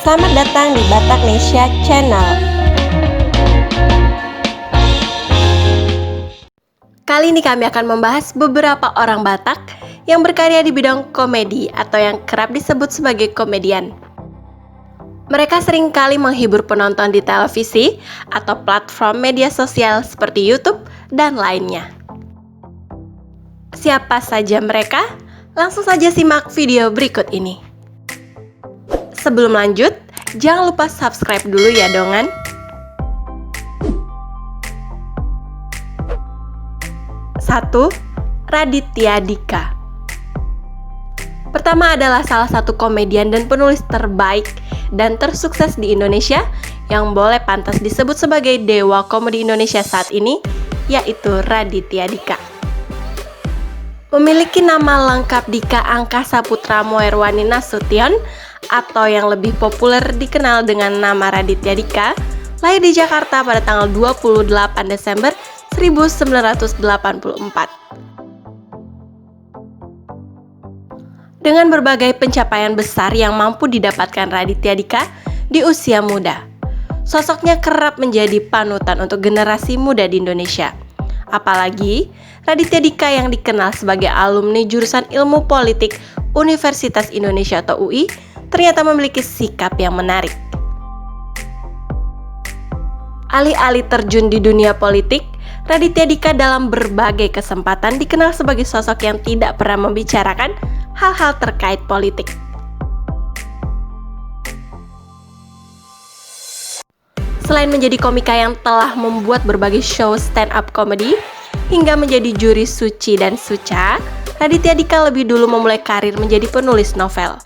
Selamat datang di Bataknesia Channel. Kali ini kami akan membahas beberapa orang Batak yang berkarya di bidang komedi atau yang kerap disebut sebagai komedian. Mereka seringkali menghibur penonton di televisi atau platform media sosial seperti YouTube dan lainnya. Siapa saja mereka? Langsung saja simak video berikut ini. Sebelum lanjut, jangan lupa subscribe dulu ya dongan. Satu, Raditya Dika. Pertama adalah salah satu komedian dan penulis terbaik dan tersukses di Indonesia yang boleh pantas disebut sebagai dewa komedi Indonesia saat ini, yaitu Raditya Dika. Memiliki nama lengkap Dika Angkasa Putra Moerwani Nasution atau yang lebih populer dikenal dengan nama Raditya Dika, lahir di Jakarta pada tanggal 28 Desember 1984. Dengan berbagai pencapaian besar yang mampu didapatkan Raditya Dika di usia muda, sosoknya kerap menjadi panutan untuk generasi muda di Indonesia. Apalagi Raditya Dika yang dikenal sebagai alumni jurusan Ilmu Politik Universitas Indonesia atau UI ternyata memiliki sikap yang menarik. Alih-alih terjun di dunia politik, Raditya Dika dalam berbagai kesempatan dikenal sebagai sosok yang tidak pernah membicarakan hal-hal terkait politik. Selain menjadi komika yang telah membuat berbagai show stand-up comedy hingga menjadi juri Suci dan Suca, Raditya Dika lebih dulu memulai karir menjadi penulis novel.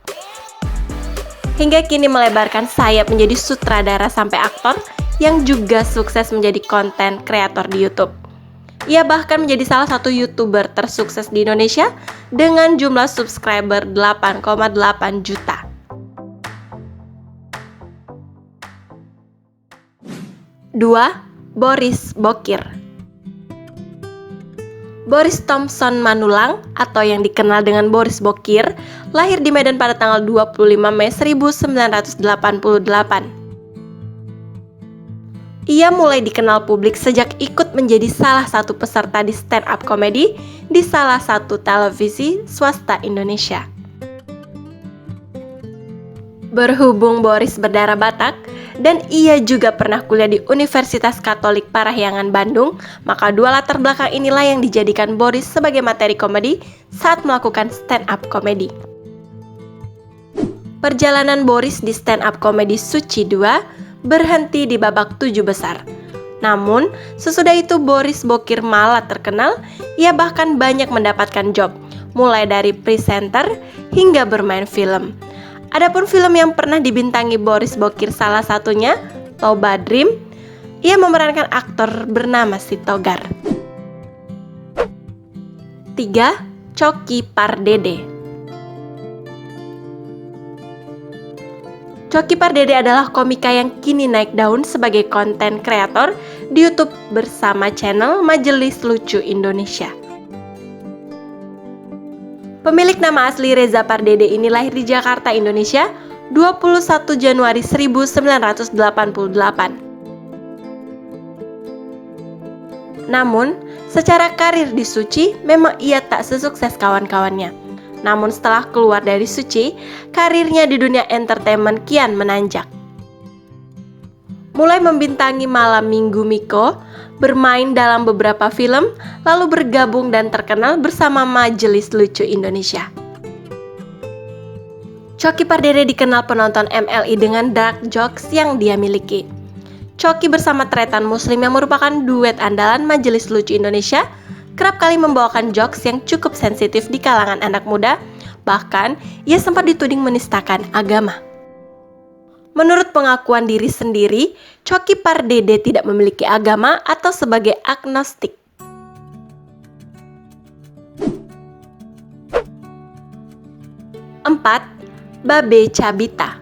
Hingga kini melebarkan sayap menjadi sutradara sampai aktor yang juga sukses menjadi konten kreator di YouTube. Ia bahkan menjadi salah satu YouTuber tersukses di Indonesia dengan jumlah subscriber 8,8 juta. Dua, Boris Bokir. Boris Thompson Manulang atau yang dikenal dengan Boris Bokir lahir di Medan pada tanggal 25 Mei 1988. Ia mulai dikenal publik sejak ikut menjadi salah satu peserta di stand-up comedy di salah satu televisi swasta Indonesia. Berhubung Boris berdarah Batak dan ia juga pernah kuliah di Universitas Katolik Parahyangan Bandung, maka dua latar belakang inilah yang dijadikan Boris sebagai materi komedi saat melakukan stand-up comedy. Perjalanan Boris di stand-up comedy Suci 2 berhenti di babak 7 besar. Namun, sesudah itu Boris Bokir malah terkenal, ia bahkan banyak mendapatkan job, mulai dari presenter hingga bermain film. Adapun film yang pernah dibintangi Boris Bokir salah satunya, Toba Dream, ia memerankan aktor bernama Si Togar. 3. Coki Pardede. Coki Pardede adalah komika yang kini naik daun sebagai konten kreator di YouTube bersama channel Majelis Lucu Indonesia. Pemilik nama asli Reza Pardede ini lahir di Jakarta, Indonesia, 21 Januari 1988. Namun, secara karir di Suci, memang ia tak sesukses kawan-kawannya. Namun setelah keluar dari Suci, karirnya di dunia entertainment kian menanjak. Mulai membintangi Malam Minggu Miko, bermain dalam beberapa film, lalu bergabung dan terkenal bersama Majelis Lucu Indonesia. Coki Pardede dikenal penonton MLI dengan dark jokes yang dia miliki. Coki bersama Tretan Muslim yang merupakan duet andalan Majelis Lucu Indonesia, kerap kali membawakan jokes yang cukup sensitif di kalangan anak muda, bahkan ia sempat dituding menistakan agama. Menurut pengakuan diri sendiri, Coki Pardede tidak memiliki agama atau sebagai agnostik. 4. Babe Cabita.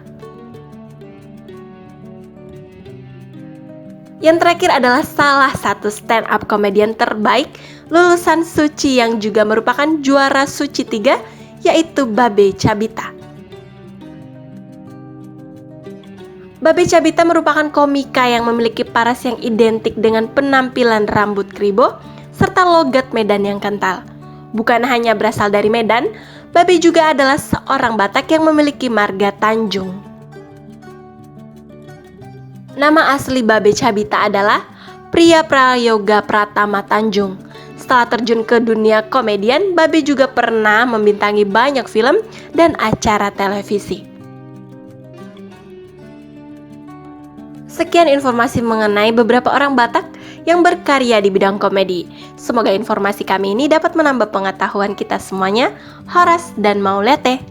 Yang terakhir adalah salah satu stand-up komedian terbaik lulusan Suci yang juga merupakan juara Suci 3, yaitu Babe Cabita. Babe Cabita merupakan komika yang memiliki paras yang identik dengan penampilan rambut kribo serta logat Medan yang kental. Bukan hanya berasal dari Medan, Babe juga adalah seorang Batak yang memiliki marga Tanjung. Nama asli Babe Cabita adalah Priya Prayoga Pratama Tanjung. Setelah terjun ke dunia komedian, Babe juga pernah membintangi banyak film dan acara televisi. Sekian informasi mengenai beberapa orang Batak yang berkarya di bidang komedi. Semoga informasi kami ini dapat menambah pengetahuan kita semuanya. Horas dan Maulete.